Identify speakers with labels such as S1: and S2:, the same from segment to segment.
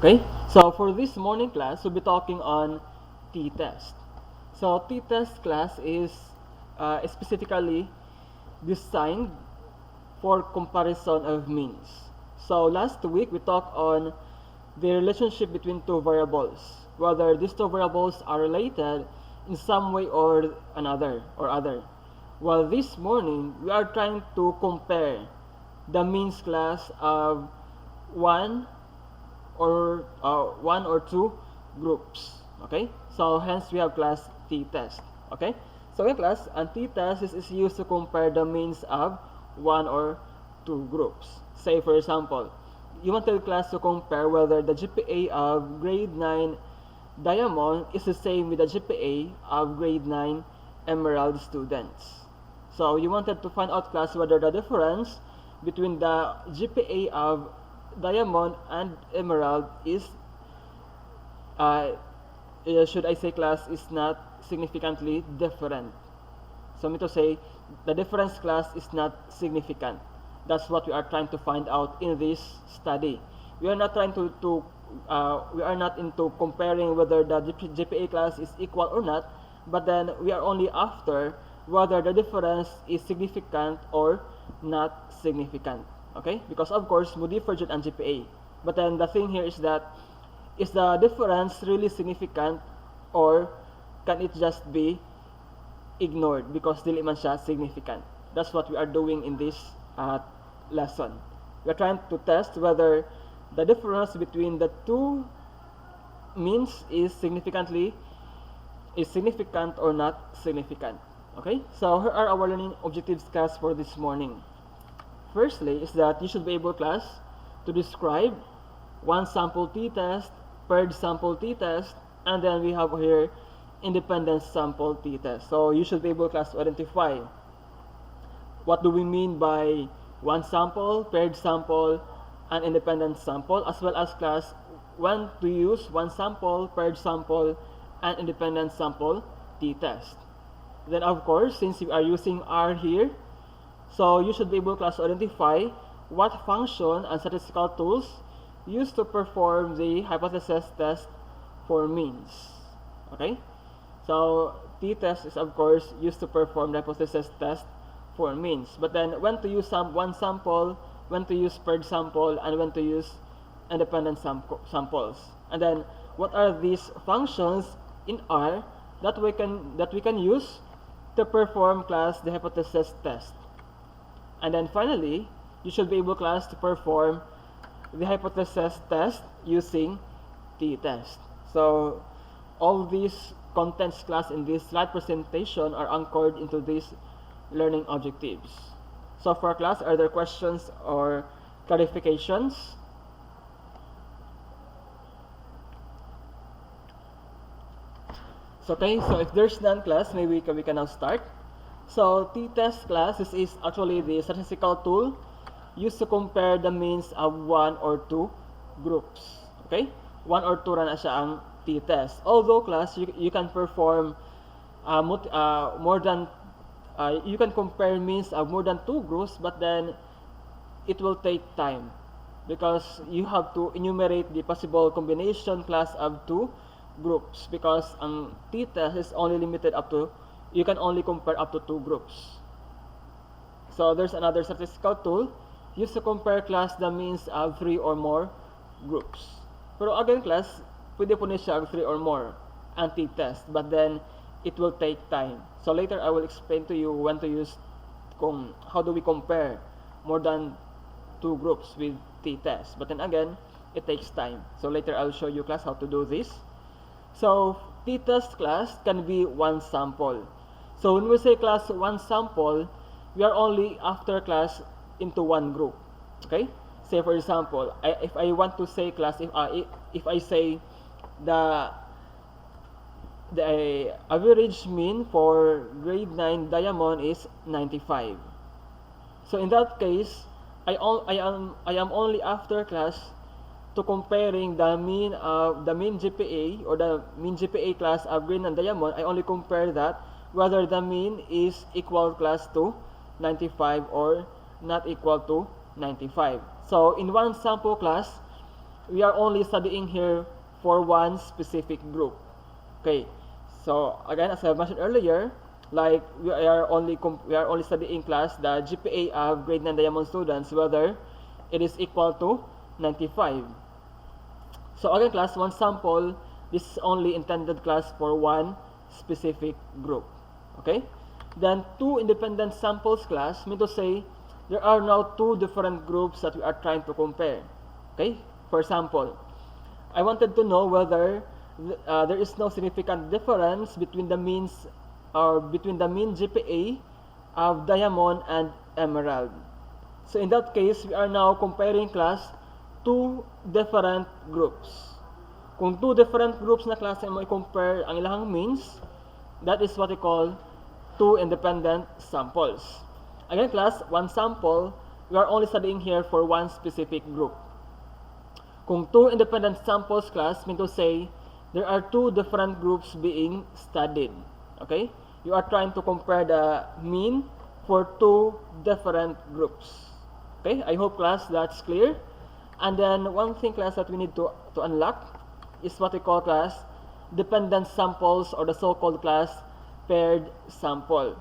S1: Okay, so for this morning class, we'll be talking on t-test. So t-test class is specifically designed for comparison of means. So last week we talked on the relationship between two variables, whether these two variables are related in some way or another or other. While this morning we are trying to compare the means class of one one or two groups. Okay, so hence we have class t-test. Okay, so in class, and t-test is used to compare the means of one or two groups. Say for example, you want the class to compare whether the GPA of grade 9 diamond is the same with the GPA of grade 9 emerald students. So you wanted to find out class whether the difference between the GPA of diamond and emerald is should I say class is not significantly different. So I mean to say the difference class is not significant. That's what we are trying to find out in this study. We are not trying we are not into comparing whether the GPA class is equal or not, but then we are only after whether the difference is significant or not significant. Okay, because of course mo differ jud ang GPA, but then the thing here is that is the difference really significant or can it just be ignored because dili man siya significant. That's what we are doing in this lesson. We are trying to test whether the difference between the two means is significant or not significant. Okay, so here are our learning objectives class for this morning. Firstly is that you should be able, class, to describe one sample t-test, paired sample t-test, and then we have here independent sample t-test. So you should be able, class, to identify what do we mean by one sample, paired sample, and independent sample, as well as, class, when to use one sample, paired sample, and independent sample t-test. Then of course, since we are using R here, so you should be able, class, to identify what function and statistical tools used to perform the hypothesis test for means. Okay, so t-test is of course used to perform the hypothesis test for means, but then when to use one sample, when to use paired sample, and when to use independent samples, and then what are these functions in R that we can use to perform, class, the hypothesis test. And then finally, you should be able, class, to perform the hypothesis test using t-test. So all these contents, class, in this slide presentation are anchored into these learning objectives. So for class, are there questions or clarifications? So okay, so if there's none, class, maybe we can now start. So t-test, class, is actually the statistical tool used to compare the means of one or two groups. Okay, one or two ra na siya ang t-test. Although, class, you can perform more than you can compare means of more than two groups, but then it will take time because you have to enumerate the possible combination, class, of two groups, because ang t-test is only limited up to, you can only compare up to two groups. So there's another statistical tool used to compare, class, the means of three or more groups. Pero again, class, pwede po niya siya three or more ang t-test, but then it will take time. So later I will explain to you when to use how do we compare more than two groups with t-test, but then again it takes time. So later I'll show you, class, how to do this. So t-test, class, can be one sample. So when we say, class, one sample, we are only after, class, into one group. Okay, say for example, if I want to say, class, if I say the average mean for grade 9 diamond is 95. So in that case, I am only after, class, to comparing the mean GPA or the mean GPA, class, of grade 9 diamond. I only compare that whether the mean is equal, class, to 95 or not equal to 95. So in one sample, class, we are only studying here for one specific group. Okay, so again, as I mentioned earlier, like we are only studying class the GPA of grade 9 diamond students, whether it is equal to 95. So again, class, one sample, this is only intended class for one specific group. Okay, then two independent samples class mean to say there are now two different groups that we are trying to compare. Okay, for example, I wanted to know whether there is no significant difference between the means or between the mean GPA of diamond and emerald. So in that case, we are now comparing class two different groups. Kung two different groups na klase mo i-compare ang ilang means, that is what we call two independent samples. Again, class, one sample, we are only studying here for one specific group. Kung two independent samples class mean to say there are two different groups being studied. Okay? You are trying to compare the mean for two different groups. Okay? I hope, class, that's clear. And then one thing, class, that we need to unlock is what we call, class, dependent samples, or the so-called, class, paired sample.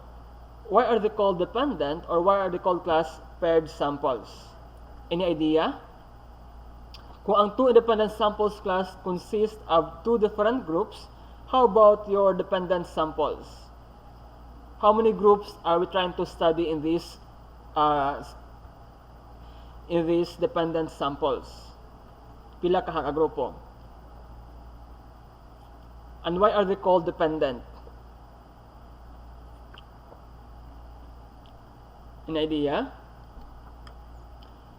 S1: Why are they called dependent, or why are they called, class, paired samples? Any idea? Kung ang two independent samples class consist of two different groups, how about your dependent samples? How many groups are we trying to study in these dependent samples? Pila ka grupo? And why are they called dependent? An idea?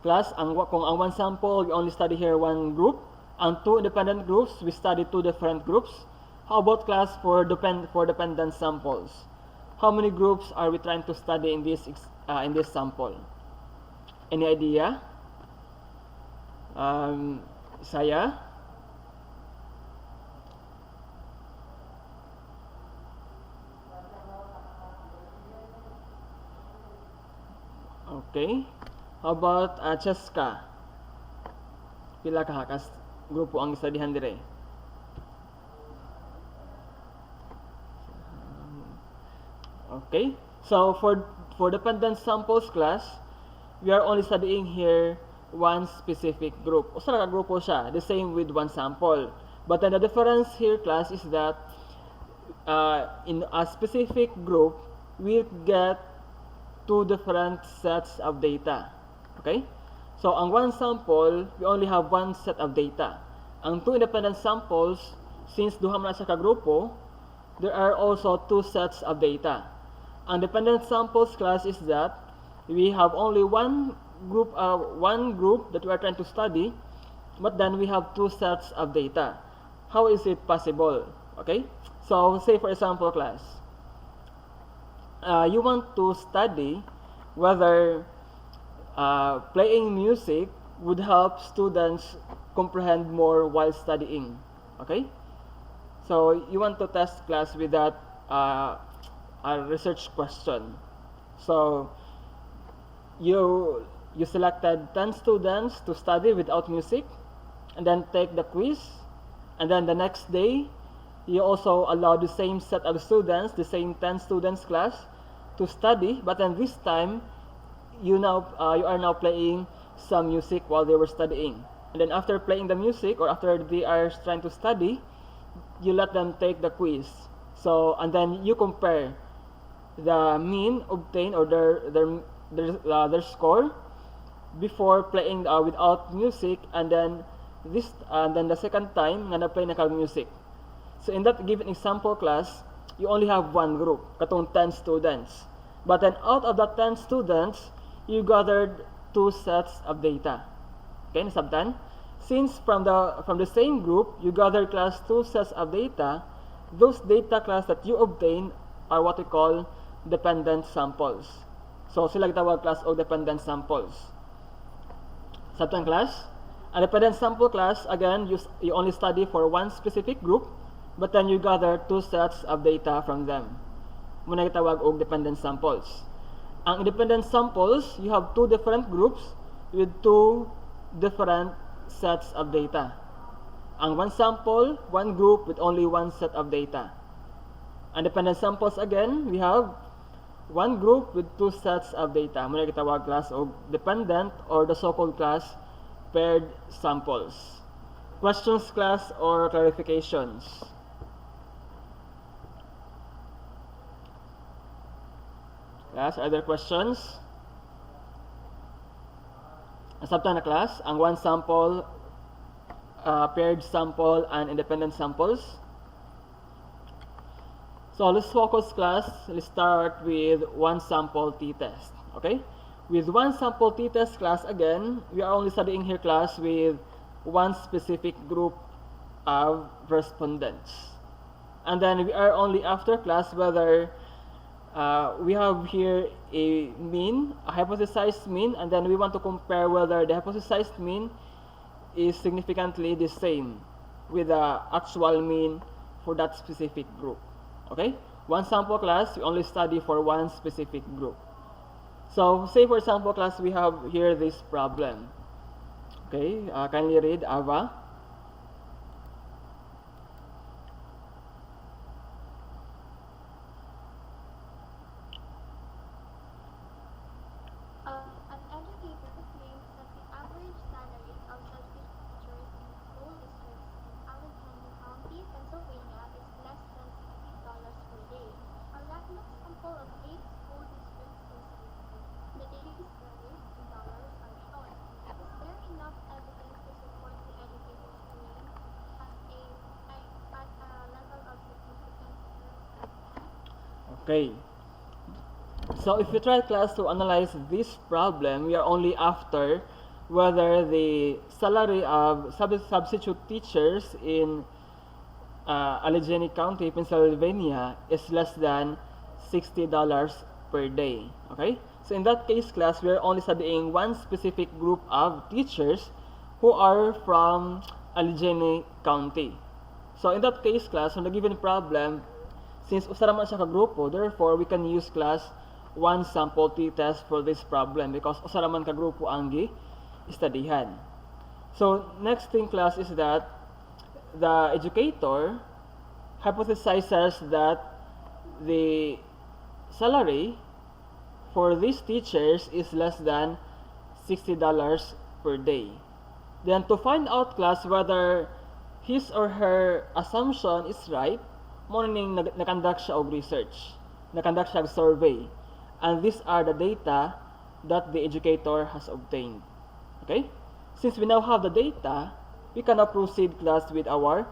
S1: Class, kung ang one sample, we only study here one group. Ang two independent groups, we study two different groups. How about, class, for dependent samples? How many groups are we trying to study in this sample? Any idea? Saya? Okay. How about Cheska? Pila ka hakas grupo ang studyhan dire? Okay. So for dependent samples class, we are only studying here one specific group. Usa ka grupo siya, the same with one sample. But then the difference here, class, is that in a specific group, we get two different sets of data. Okay? So, ang one sample, we only have one set of data. Ang two independent samples, since duha man sa kagrupo, there are also two sets of data. Ang dependent samples class is that we have only one group that we are trying to study, but then we have two sets of data. How is it possible? Okay? So, say for example, class, you want to study whether playing music would help students comprehend more while studying. Okay? So you want to test, class, with that a research question. So you selected 10 students to study without music, and then take the quiz, and then the next day you also allow the same set of students, the same 10 students class, to study, but then this time you are now playing some music while they were studying. And then after playing the music, or after they are trying to study, you let them take the quiz. So, and then you compare the mean obtained, or their score before playing without music, and then the second time na play na kag music. So in that given example, class, you only have one group, katong 10 students. But then out of the 10 students, you gathered two sets of data. Okay, nasabtan? Since from the same group, you gather, class, two sets of data, those data, class, that you obtain are what we call dependent samples. So sila gitawag, class, o dependent samples. Sabtan, class? A dependent sample, class, again, you only study for one specific group, but then you gather two sets of data from them. Muna gitawag og dependent samples. Ang independent samples, you have two different groups with two different sets of data. Ang one sample, one group with only one set of data. Independent samples again, we have one group with two sets of data. Muna kitawag class of dependent or the so-called class paired samples. Questions class or clarifications? Class, are there questions? Nasabtan na class, ang one sample, paired sample, and independent samples. So let's focus class. Let's start with one sample t-test. Okay? With one sample t-test class again, we are only studying here class with one specific group of respondents. And then we are only after class whether we have here a mean, a hypothesized mean, and then we want to compare whether the hypothesized mean is significantly the same with the actual mean for that specific group. Okay? One sample class, we only study for one specific group. So, say for example class, we have here this problem. Okay, kindly read, Ava.
S2: An educator claims that the average salary of substitute teachers in school districts in Allegheny County, Pennsylvania is less than $60 per day. A random sample of 8 school districts is listed. The daily salaries in dollars are shown. Is there enough evidence to support the educator's claim at a level of significance?
S1: Okay. So if we try class to analyze this problem, we are only after whether the salary of substitute teachers in Allegheny County, Pennsylvania is less than $60 per day. Okay? So in that case class, we are only studying one specific group of teachers who are from Allegheny County. So in that case class, on the given problem, since usa raman siya ka grupo, therefore we can use class one sample t-test for this problem because usa raman ka grupo ang gi-studyhan. So next thing class is that the educator hypothesizes that the salary for these teachers is less than $60 per day. Then to find out class whether his or her assumption is right, morning nakandak siya og research, nakandak siya og survey, and these are the data that the educator has obtained. Okay? Since we now have the data, we can now proceed class with our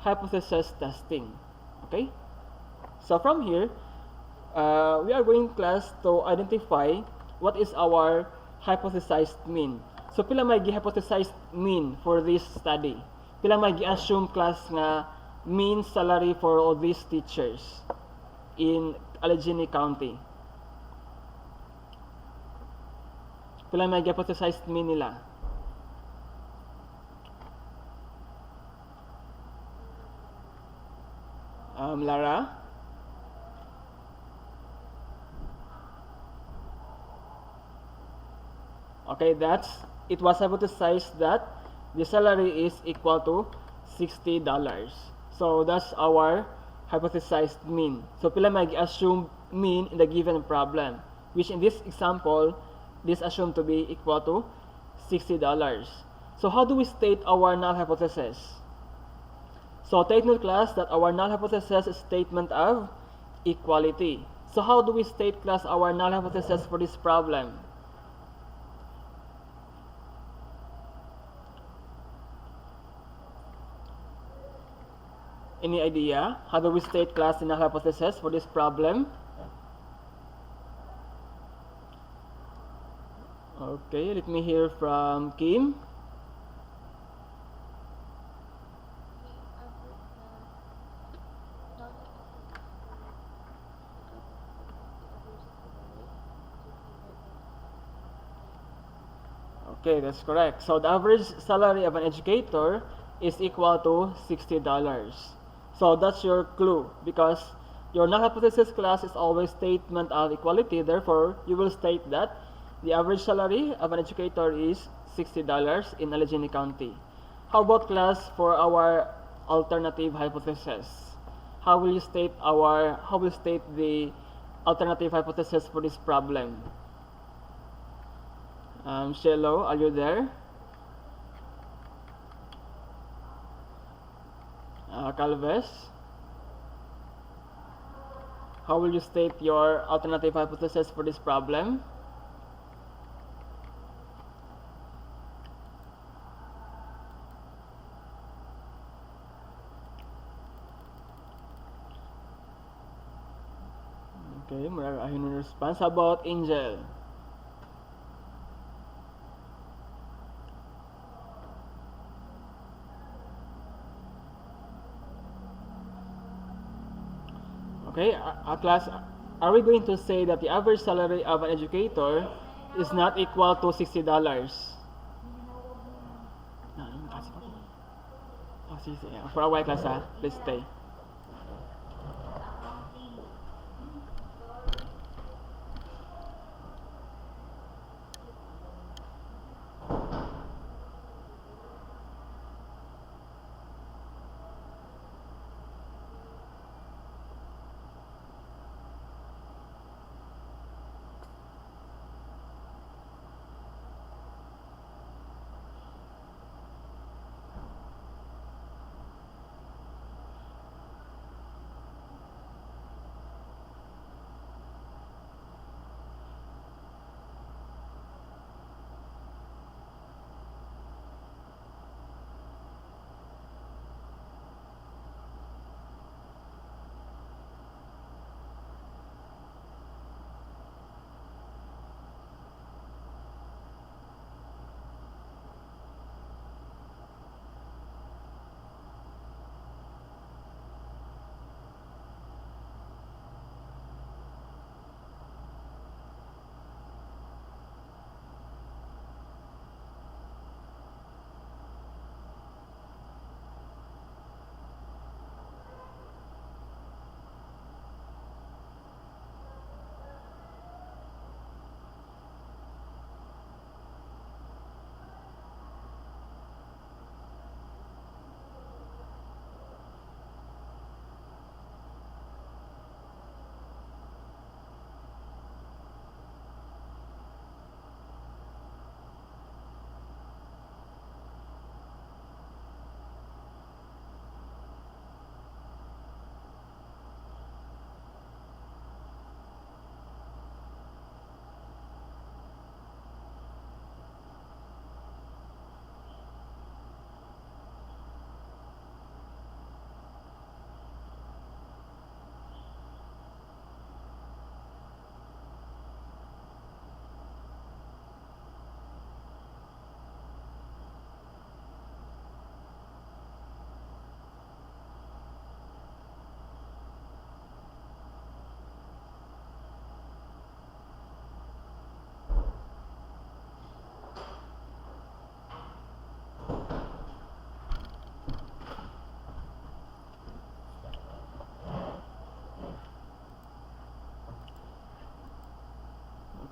S1: hypothesis testing. Okay? So from here, we are going class to identify what is our hypothesized mean. So pila may gi-hypothesized mean for this study? Pila may gi-assume class nga mean salary for all these teachers in Allegheny County? Pila may hypothesized mean nila? Lara? Okay, it was hypothesized that the salary is equal to $60. So that's our hypothesized mean. So pila may assumed mean in the given problem, which in this example, this assumed to be equal to $60. So how do we state our null hypothesis? So take note class that our null hypothesis is statement of equality. So how do we state class our null hypothesis for this problem? Any idea? How do we state class the null hypothesis for this problem? Okay, let me hear from Kim. Okay, that's correct. So the average salary of an educator is equal to $60. So that's your clue, because your null hypothesis class is always statement of equality. Therefore, you will state that the average salary of an educator is $60 in Allegheny County. How about class for our alternative hypothesis? How will you state the alternative hypothesis for this problem? Shello, are you there? Calves, how will you state your alternative hypothesis for this problem? Okay, marami no response. How about Angel? Okay, class, are we going to say that the average salary of an educator is not equal to $60? For a while, class, please stay.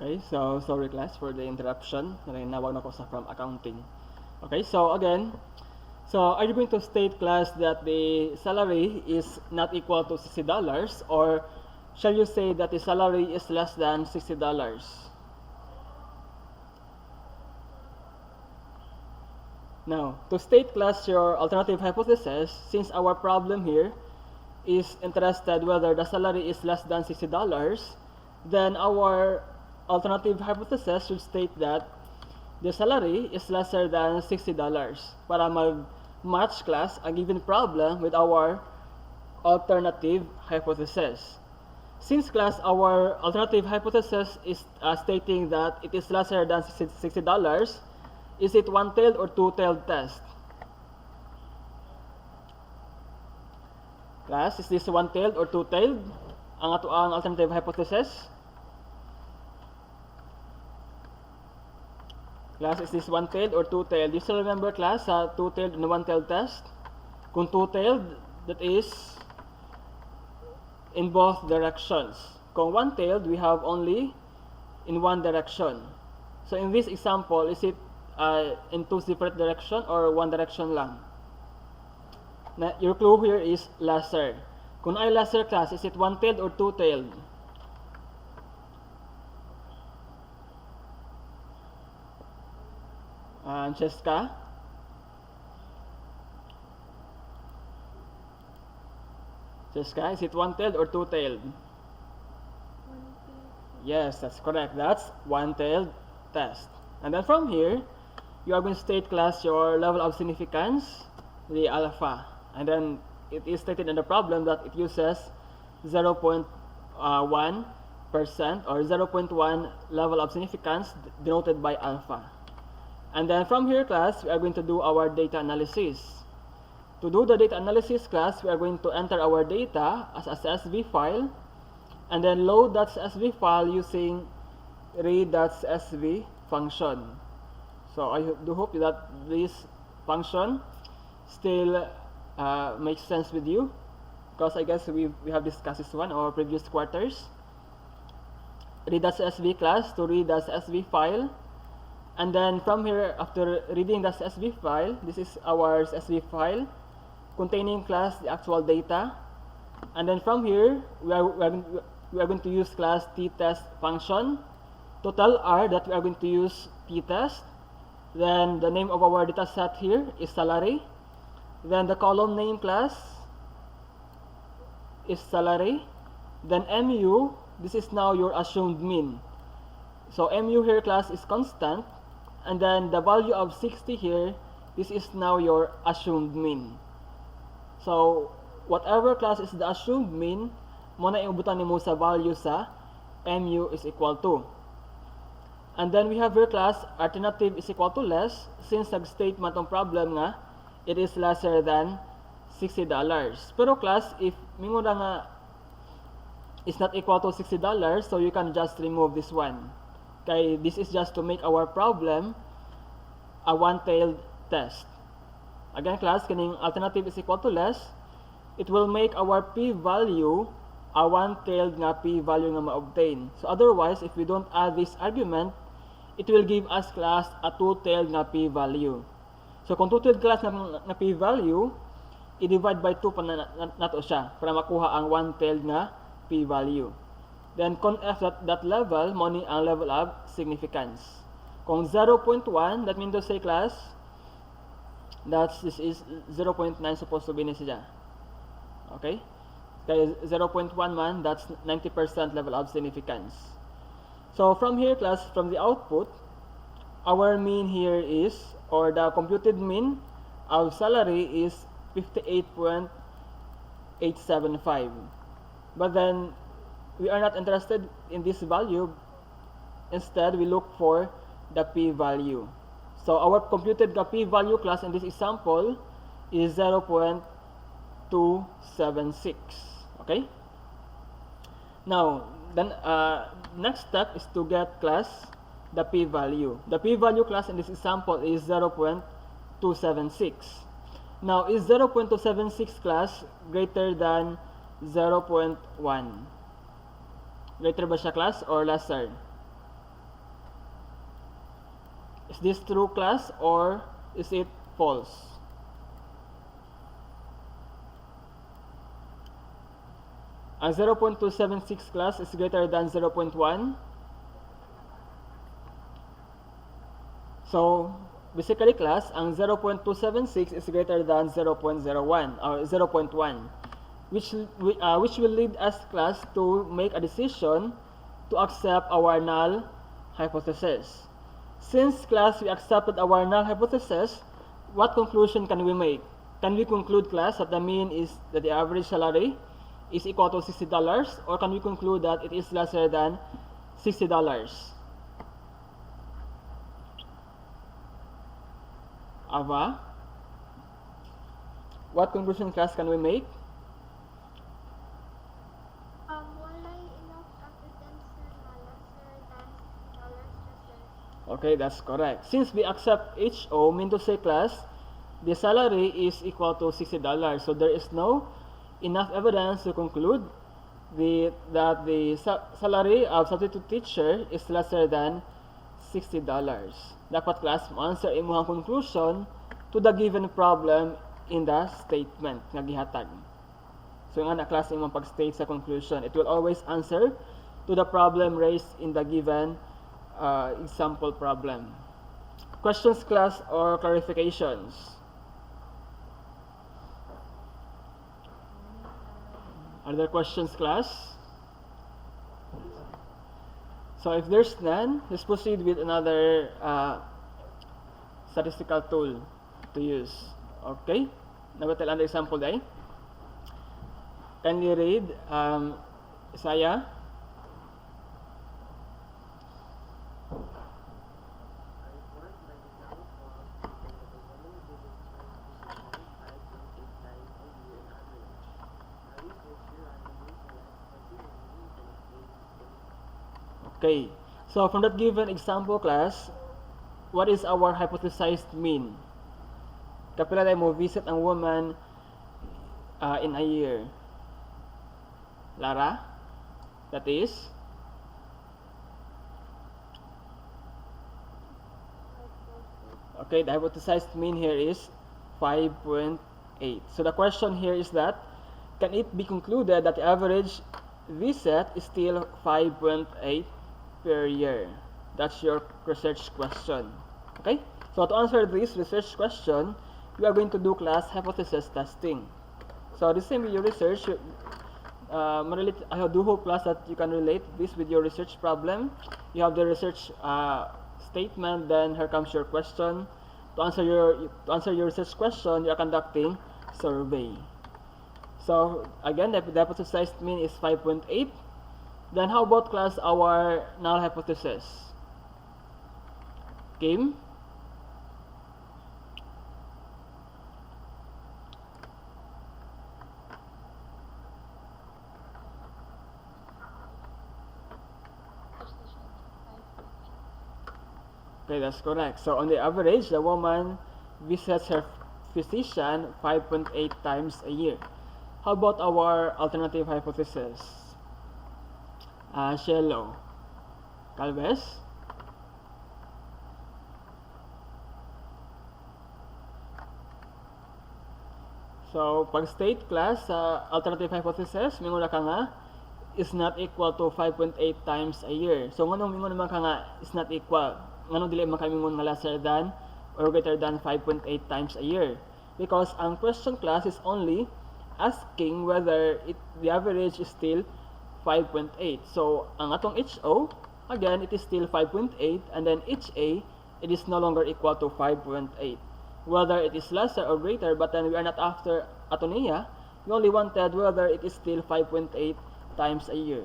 S1: Okay, so sorry class for the interruption. Nawag na ko sa from accounting. Okay, so again, so are you going to state class that the salary is not equal to $60, or shall you say that the salary is less than $60? Now, to state class your alternative hypothesis, since our problem here is interested whether the salary is less than $60, then our alternative hypothesis should state that the salary is lesser than $60 para mag-match class a given problem with our alternative hypothesis. Since class, our alternative hypothesis is stating that it is lesser than $60, is it one-tailed or two-tailed test? Class, is this one-tailed or two-tailed ang ato ang alternative hypothesis? Class, is this one-tailed or two-tailed? You still remember class, two-tailed and one-tailed test? Kung two-tailed, that is in both directions. Kung one-tailed, we have only in one direction. So in this example, is it in two separate direction or one direction lang? Your clue here is lesser. Kung ay lesser class, is it one-tailed or two-tailed? Cheska? Cheska, is it one-tailed or two-tailed? Yes, that's correct. That's one-tailed test. And then from here, you are going to state class your level of significance, the alpha. And then it is stated in the problem that it uses 0.1% or 0.1 level of significance denoted by alpha. And then from here, class, we are going to do our data analysis. To do the data analysis, class, we are going to enter our data as a CSV file and then load that CSV file using read.csv function. So I do hope that this function still makes sense with you, because I guess we have discussed this one in our previous quarters. Read.csv class to read the CSV file, and then from here, after reading the CSV file, this is our CSV file containing class the actual data, and then from here we are going to use class t-test function to tell R that we are going to use t-test. Then the name of our data set here is salary. Then the column name class is salary. Then mu, this is now your assumed mean. So mu here, class, is constant. And then the value of 60 here, this is now your assumed mean. So whatever, class, is the assumed mean, mo na iubutan nimo sa value sa mu is equal to. And then we have here, class, alternative is equal to less, since nag-statement ang problem nga it is lesser than $60. Pero, class, if mingo na nga is not equal to $60, so you can just remove this one. Okay, this is just to make our problem a one-tailed test. Again, class, kaning alternative is equal to less, it will make our p-value a one-tailed nga p-value nga ma-obtain. So otherwise, if we don't add this argument, it will give us, class, a two-tailed nga p-value. So kung two-tailed, class, na p-value, i-divide by 2 pa nato siya para makuha ang one-tailed nga p-value. Then kung f that level, mo ni ang level of significance. Kung 0.1, that means to say, class, this is 0.9 supposed to be ni siya. Okay? Kaya 0.1 man, that's 90% level of significance. So from here, class, from the output, our mean here is, or the computed mean of salary is 58.875. But then we are not interested in this value. Instead, we look for the p-value. So our computed p-value, class, in this example is 0.276. Okay? Now, then next step is to get, class, the p-value. The p-value, class, in this example is 0.276. Now, is 0.276, class, greater than 0.1? Greater ba siya, class, or lesser? Is this true, class, or is it false? Ang 0.276, class, is greater than 0.1. So, basically, class, ang 0.276 is greater than 0.01 or 0.1, which will lead us, class, to make a decision to accept our null hypothesis. Since, class, we accepted our null hypothesis, what conclusion can we make? Can we conclude, class, that the mean is that the average salary is equal to $60, or can we conclude that it is lesser than $60? Ava, what conclusion, class, can we make?
S2: Wala enough evidence na lesser than $60
S1: Okay, that's correct. Since we accept HO, mean to say, class, the salary is equal to $60. So there is no enough evidence to conclude that the salary of substitute teacher is lesser than $60. Dapat class mo-answer imong conclusion to the given problem in the statement nga gihatag. So nga na class imong pag-state sa conclusion, it will always answer to the problem raised in the given example problem. Questions class or clarifications? Are there questions class? So if there's none, let's proceed with another statistical tool to use. Okay? Nabatal under example day. Can you read Isaiah? Okay, so from that given example class, what is our hypothesized mean? Kapila tayo mo visit ang woman in a year? Lara? That is? Okay, the hypothesized mean here is 5.8. So the question here is that, can it be concluded that the average visit is still 5.8 per year? That's your research question. Okay? So to answer this research question, we are going to do class hypothesis testing. So the same with your research, I do hope class that you can relate this with your research problem. You have the research statement, then here comes your question. To answer your research question, you are conducting survey. So again, the hypothesized mean is 5.8. Then how about class our null hypothesis? Kim? Okay, that's correct. So on the average, the woman visits her physician 5.8 times a year. How about our alternative hypothesis? Shello. Calves? So, pag state class, alternative hypothesis, minguna ka nga, is not equal to 5.8 times a year. So, nganong mingon naman ka nga, is not equal. Nganong dili man ka mingon nga lesser than or greater than 5.8 times a year. Because ang question class is only asking whether the average is still 5.8. So, ang atong HO, again, it is still 5.8, and then HA, it is no longer equal to 5.8. Whether it is lesser or greater, but then we are not after atonia, we only wanted whether it is still 5.8 times a year.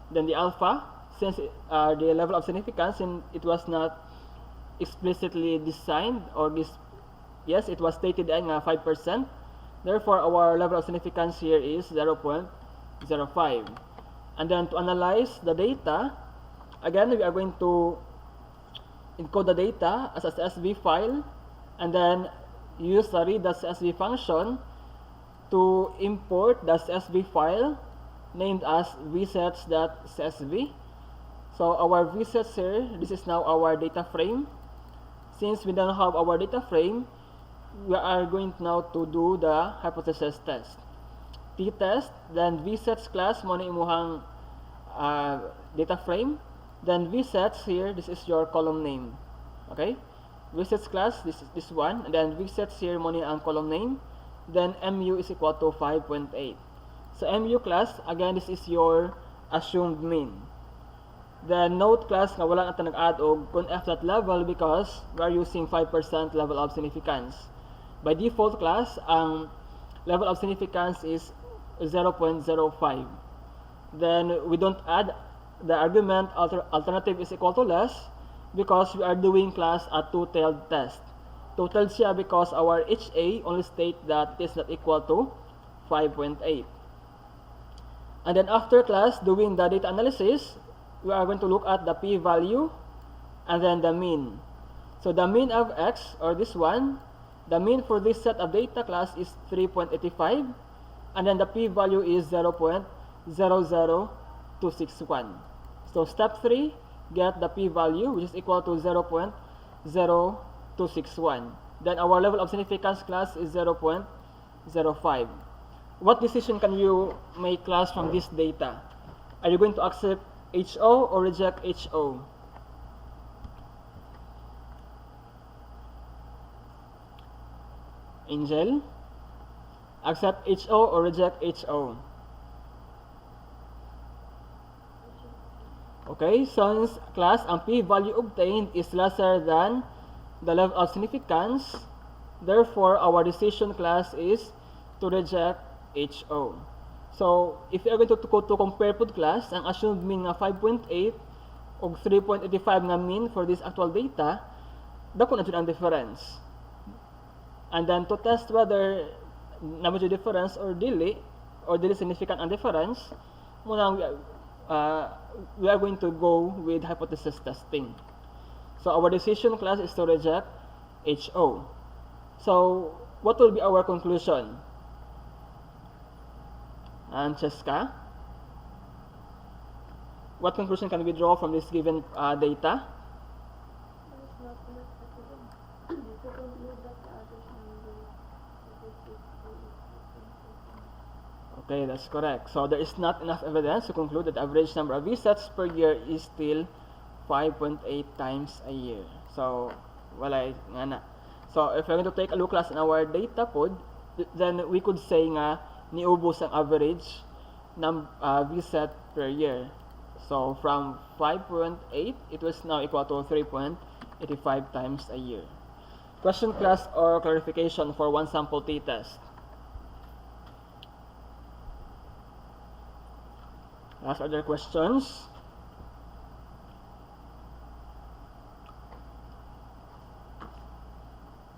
S1: Then the alpha, since the level of significance, it was not explicitly designed, or yes, it was stated at 5%. Therefore, our level of significance here is 0.05. And then to analyze the data, again, we are going to encode the data as a CSV file, and then use the read.csv function to import the CSV file named as vsets.csv. So our vsets here, this is now our data frame. Since we don't have our data frame, we are going now to do the hypothesis test. T-test, then vsets class mo na imuhang data frame. Then vsets here, this is your column name. Okay? Vsets class, this is this one. And then vsets here mo na ang column name. Then mu is equal to 5.8. So mu class, again, this is your assumed mean. Then note class nga wala natin nag-add og conf that level because we are using 5% level of significance. By default class, ang level of significance is 0.05. Then we don't add the argument alternative is equal to less because we are doing class a two-tailed test. Two-tailed siya because our HA only state that it is not equal to 5.8. And then after class, doing the data analysis, we are going to look at the p-value and then the mean. So the mean of x, or this one, the mean for this set of data class is 3.85, and then the p-value is 0.00261. So step 3, get the p-value, which is equal to 0.00261. 0.0261. Then our level of significance class is 0.05. What decision can you make, class, from this data? Are you going to accept HO or reject HO? Angel? Accept HO or reject HO? Okay, since, class, ang p-value obtained is lesser than the level of significance, therefore our decision, class, is to reject HO. So, if you are going to compare po, class, ang assumed mean nga 5.8 o 3.85 nga mean for this actual data, dako na ang difference. And then to test whether na medyo difference or dili significant ang difference, muna we are going to go with hypothesis testing. So our decision, class, is to reject HO. So what will be our conclusion? Francesca, what conclusion can we draw from this given data? Okay, that's correct. So there is not enough evidence to conclude that the average number of visits per year is still 5.8 times a year. So, wala nga na. So, if we're going to take a look, class, in our data pod, then we could say nga niubos ang average visit per year. So, from 5.8, it was now equal to 3.85 times a year. Question, class, or clarification for one sample t-test? Last other questions?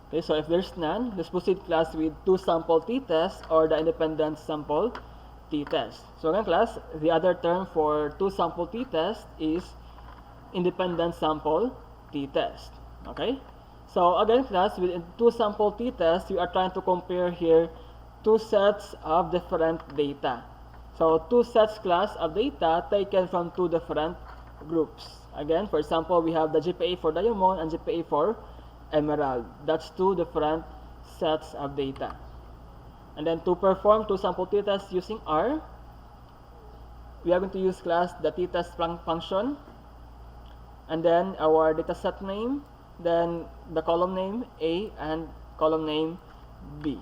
S1: Okay, so if there's none, let's proceed, class, with two sample t-test or the independent sample t-test. So again, class, the other term for two sample t-test is independent sample t-test. Okay? So again, class, with two sample t-test, we are trying to compare here two sets of different data. So two sets, class, of data taken from two different groups. Again, for example, we have the GPA for diamond and GPA for emerald. That's two different sets of data. And then to perform two sample t-tests using R, we are going to use, class, the t-test function, and then our data set name, then the column name A and column name B.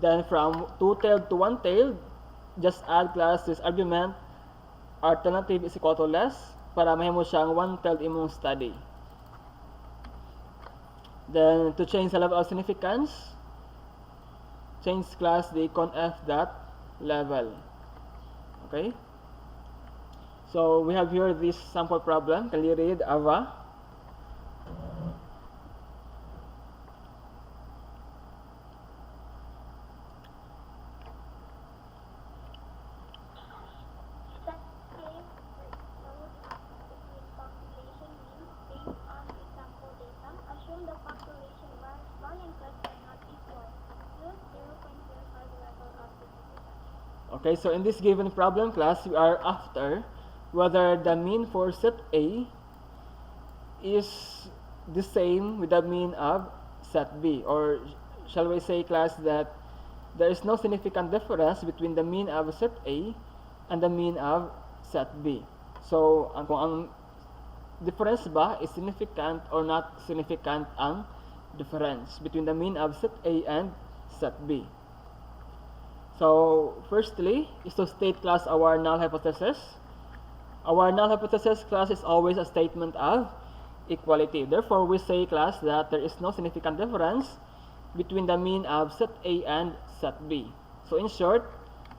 S1: Then from two-tailed to one-tailed, just add, class, this argument alternative is equal to less para mahimo siyang one-tailed imong study. Then to change the level of significance, change, class, the conf dot level. Okay? So we have here this sample problem. Can you read, Ava? Okay, so in this given problem, class, we are after whether the mean for set A is the same with the mean of set B, or shall we say, class, that there is no significant difference between the mean of set A and the mean of set B. So, kung ang difference ba is significant or not significant ang difference between the mean of set A and set B. So, firstly, is to state, class, our null hypothesis. Our null hypothesis, class, is always a statement of equality. Therefore, we say, class, that there is no significant difference between the mean of set A and set B. So, in short,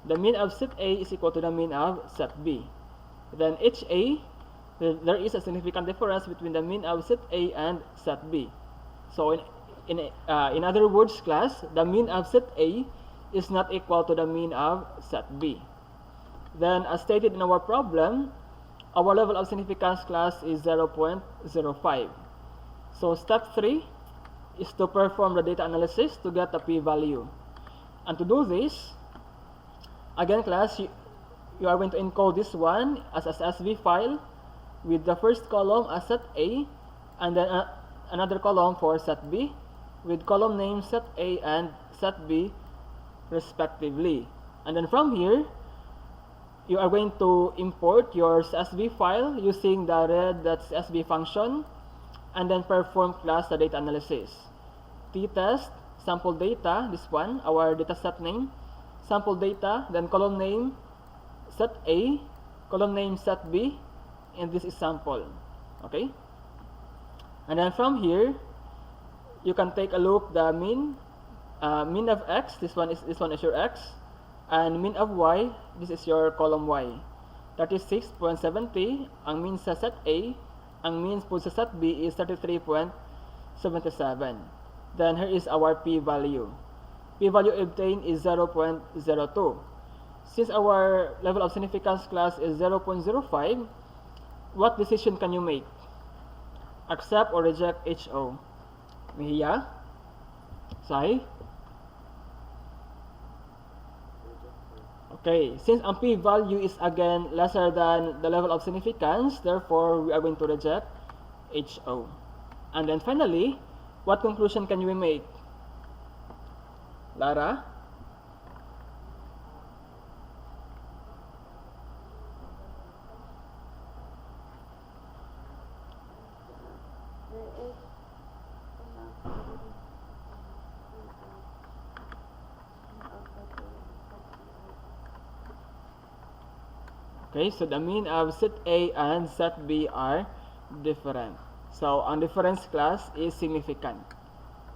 S1: the mean of set A is equal to the mean of set B. Then HA, there is a significant difference between the mean of set A and set B. So, in other words, class, the mean of set A is not equal to the mean of set B. Then, as stated in our problem, our level of significance, class, is 0.05. So, step 3 is to perform the data analysis to get the p-value. And to do this, again, class, you are going to encode this one as a CSV file with the first column as set A, and then another column for set B with column name set A and set B respectively. And then from here, you are going to import your CSV file using the read.csv function and then perform class the data analysis. T-test, sample data, this one, our data set name, sample data, then column name set A, column name set B, and this is sample. Okay? And then from here, you can take a look the mean of x, this one is your x, and mean of y, this is your column y. 36.70 ang mean sa set A, ang mean po sa set B is 33.77. Then here is our p-value. P-value obtained is 0.02. Since our level of significance class is 0.05, what decision can you make? Accept or reject HO? Mihiya? Sai? Okay, since ang p-value is again lesser than the level of significance, therefore we are going to reject HO. And then finally, what conclusion can we make? Lara? Okay, so the mean of set A and set B are different. So, ang difference class is significant.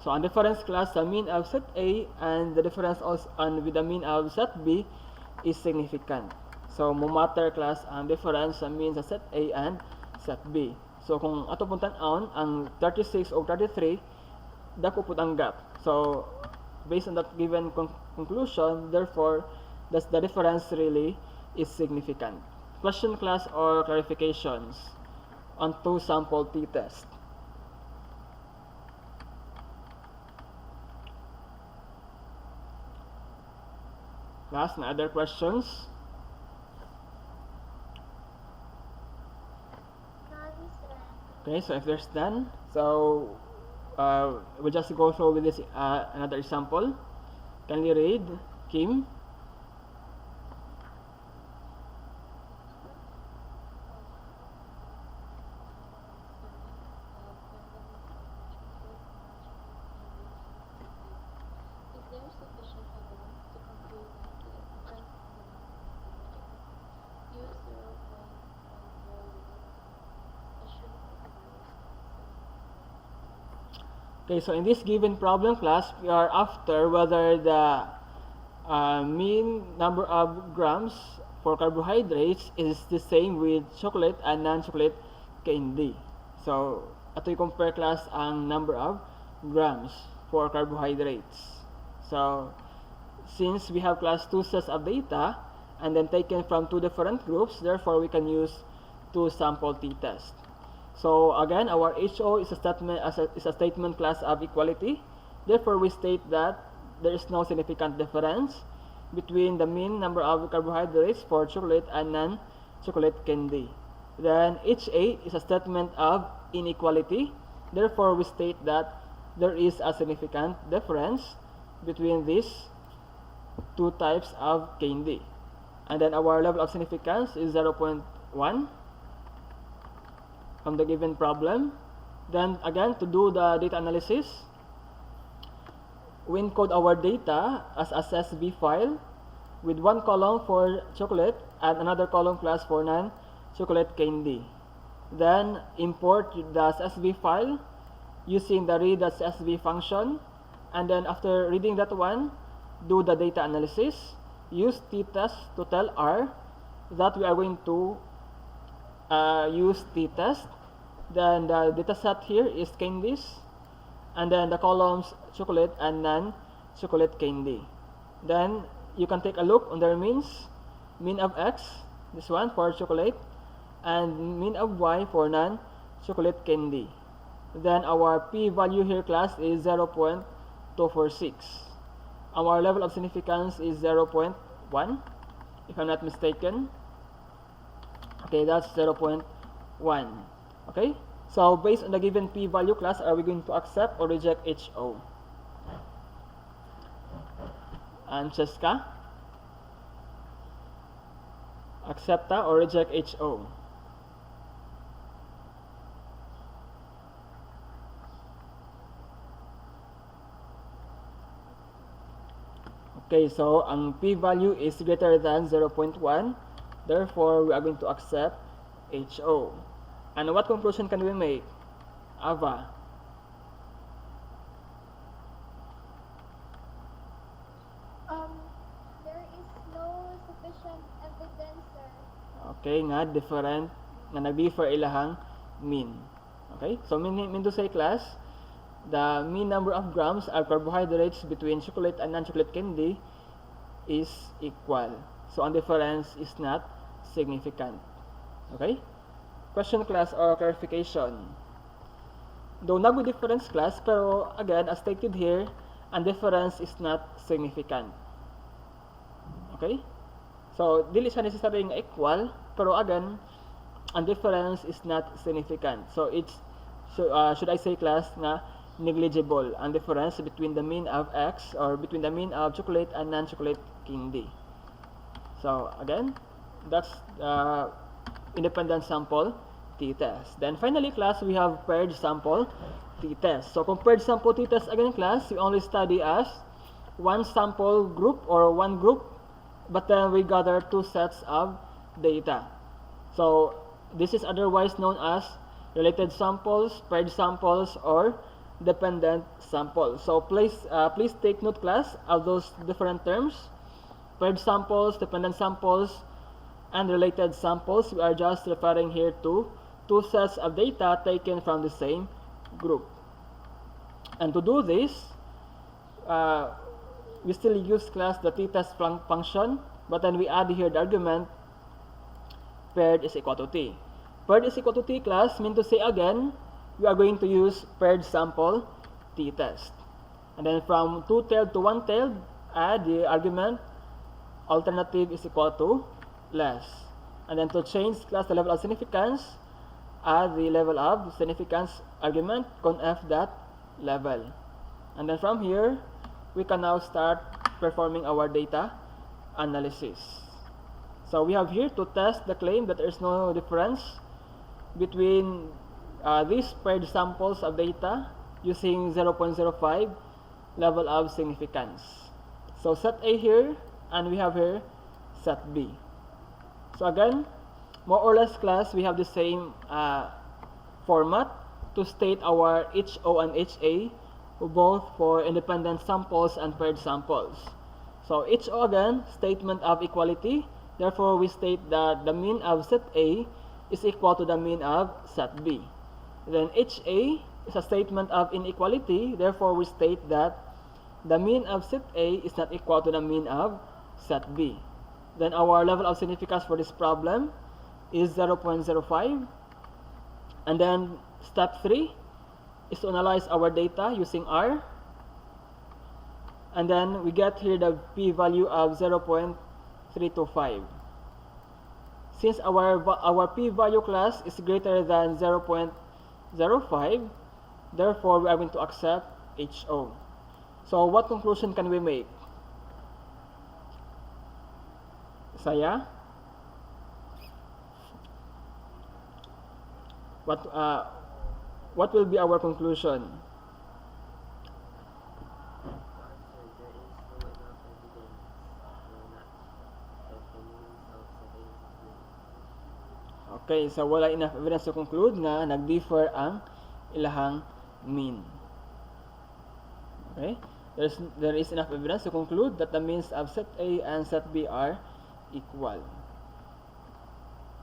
S1: So, ang difference class, the mean of set A and the difference also with the mean of set B is significant. So, mo-matter class ang difference sa mean sa set A and set B. So, kung ato pong tan-aon, ang 36 o 33, dako pud ang gap. So, based on that given conclusion, therefore, that's the difference really is significant. Question class or clarifications on two sample t-test. Class, na other questions? Okay, so if there's none, so we'll just go through with this another example. Can you read, Kim? Okay, so in this given problem class, we are after whether the mean number of grams for carbohydrates is the same with chocolate and non-chocolate candy. So, ito yung compare class ang number of grams for carbohydrates. So, since we have class 2 sets of data and then taken from two different groups, therefore we can use two sample t-test. So again, our HO is a statement class of equality. Therefore, we state that there is no significant difference between the mean number of carbohydrates for chocolate and non-chocolate candy. Then HA is a statement of inequality. Therefore, we state that there is a significant difference between these two types of candy. And then our level of significance is 0.1. From the given problem. Then again, to do the data analysis, we encode our data as a CSV file with one column for chocolate and another column class for non-chocolate candy. Then import the CSV file using the read.csv function, and then after reading that one, do the data analysis. Use t-test to tell R that we are going to use t-test. Then the data set here is candies, and then the columns chocolate and non-chocolate candy. Then you can take a look on their means. Mean of x, this one for chocolate, and mean of y for non-chocolate candy. Then our p-value here class is 0.246. Our level of significance is 0.1, if I'm not mistaken. Okay, that's 0.1. Okay, So based on the given p-value class, are we going to accept or reject HO? Answers ka? Accept or reject HO? Okay, so ang p-value is greater than 0.1. Therefore, we are going to accept HO. And what conclusion can we make? Ava?
S2: There is no sufficient evidence, sir.
S1: Okay, nga different, nga nag-differ ilahang mean. Okay, so mean to say class, the mean number of grams of carbohydrates between chocolate and non-chocolate candy is equal. So ang difference is not significant. Okay? Question class or clarification. Though nag-difference class, pero again, as stated here, ang difference is not significant. Okay? So, dili siya necessarily nga equal, pero again, ang difference is not significant. So, should I say class nga negligible ang difference between the mean of X or between the mean of chocolate and non-chocolate candy. So, again, that's independent sample t-test. Then finally, class, we have paired sample t-test. So, kung paired sample t-test again, class, we only study as one sample group or one group, but then we gather two sets of data. So, this is otherwise known as related samples, paired samples, or dependent samples. So, please take note, class, of those different terms. Paired samples, dependent samples, and related samples. We are just referring here to two sets of data taken from the same group. And to do this, we still use class the t-test function, but then we add here the argument paired is equal to t. Paired is equal to t, class, mean to say again, we are going to use paired sample t-test. And then from two-tailed to one-tailed, add the argument alternative is equal to less. And then to change class the level of significance, add the level of significance argument conf that level. And then from here, we can now start performing our data analysis. So we have here to test the claim that there is no difference between these paired samples of data using 0.05 level of significance. So set A here, and we have here set B. So again, more or less, class, we have the same format to state our HO and HA, both for independent samples and paired samples. So HO again, statement of equality. Therefore, we state that the mean of set A is equal to the mean of set B. Then HA is a statement of inequality. Therefore, we state that the mean of set A is not equal to the mean of set B. Then our level of significance for this problem is 0.05. And then step 3 is to analyze our data using R. And then we get here the p-value of 0.325. Since our p-value, class, is greater than 0.05, therefore we are going to accept HO. So what conclusion can we make? Saya? What will be our conclusion? Okay, so wala enough evidence to conclude nga nag-differ ang ilahang mean. Okay? There is enough evidence to conclude that the means of set A and set B are equal.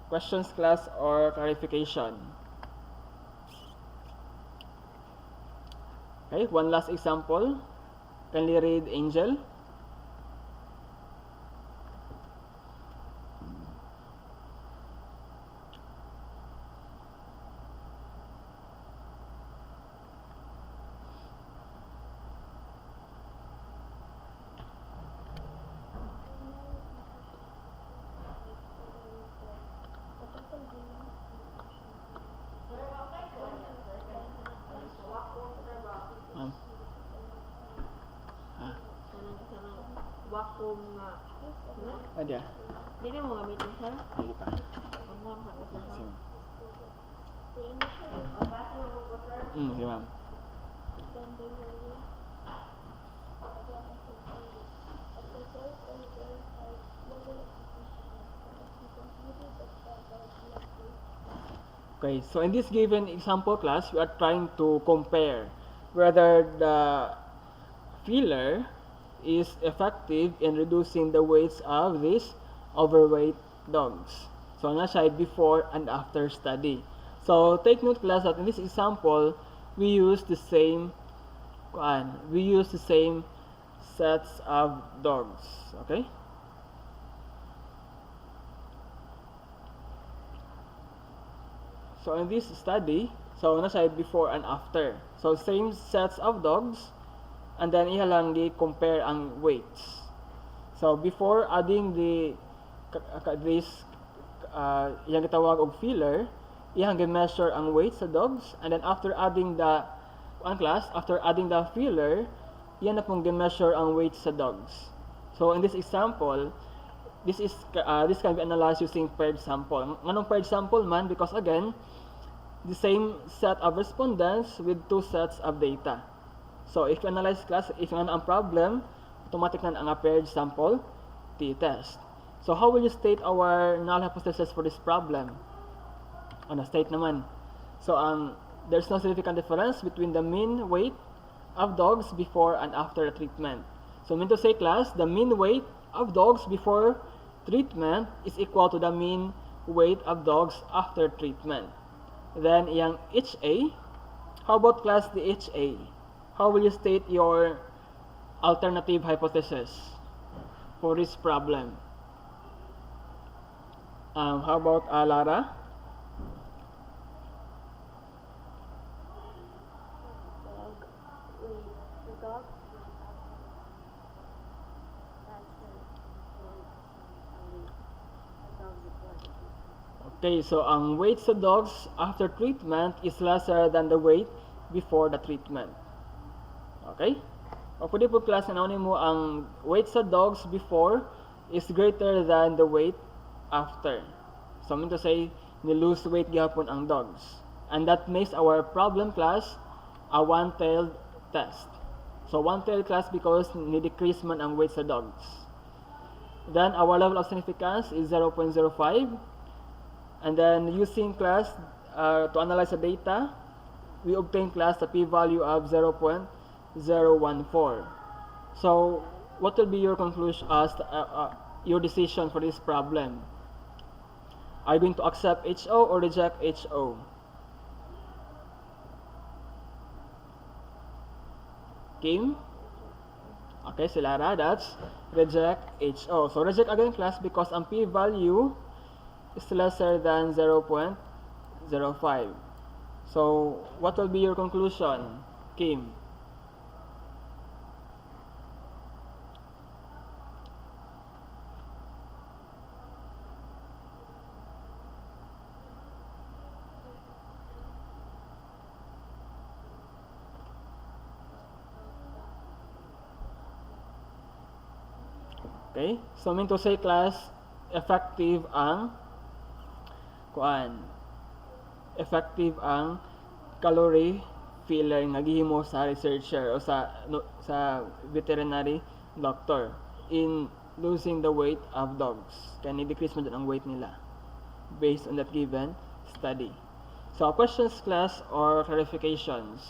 S1: Questions, class, or clarification? Okay, one last example. Kindly read, Angel.
S3: vacuum nga.
S1: Ada.
S3: Dili mo gamitin sir.
S1: Dili pa.
S3: Ang mga sir.
S1: Sige.
S2: The initial
S1: Sige ma'am.
S2: then they will again as a source and verified level of
S1: Okay, so in this given example class, we are trying to compare whether the filler is effective in reducing the weights of these overweight dogs. So, nasa before and after study. So, take note class that in this example, we use the same sets of dogs. Okay? So in this study, so nasa before and after. So same sets of dogs, and then iha lang compare ang weights. So before adding the this yang gitawag og filler, iyang gi-measure ang weight sa dogs, and then after adding the after adding the filler, iyan na pong gi-measure ang weight sa dogs. So in this example, this can be analyzed using paired sample. Nganong paired sample man? Because again, the same set of respondents with two sets of data. So if you analyze class, if you ang problem, automatic na ang paired sample t-test. So how will you state our null hypothesis for this problem? State naman. So there's no significant difference between the mean weight of dogs before and after treatment. So mean to say class, the mean weight of dogs before treatment is equal to the mean weight of dogs after treatment. Then yung HA, how about class the HA? How will you state your alternative hypothesis for this problem? How about Lara? Okay, so ang weight sa dogs after treatment is lesser than the weight before the treatment. Okay? O pwede po class na mo ang weight sa dogs before is greater than the weight after. So mean to say, ni-lose weight gihapon ang dogs. And that makes our problem class a one-tailed test. So one-tailed class because ni-decrease man ang weight sa dogs. Then our level of significance is 0.05. And then using class to analyze the data, we obtain class a p-value of 0.014. So what will be your conclusion your decision for this problem? Are you going to accept HO or reject HO? Kim? Okay, si Lara, that's reject HO. So reject again class because ang p-value is lesser than 0.05. So what will be your conclusion, Kim? Okay, so mean to say class, effective ang calorie filler nga gihimo sa researcher o sa veterinary doctor in losing the weight of dogs. Kaya ni-decrease mo dyan ang weight nila based on that given study. So questions class or clarifications?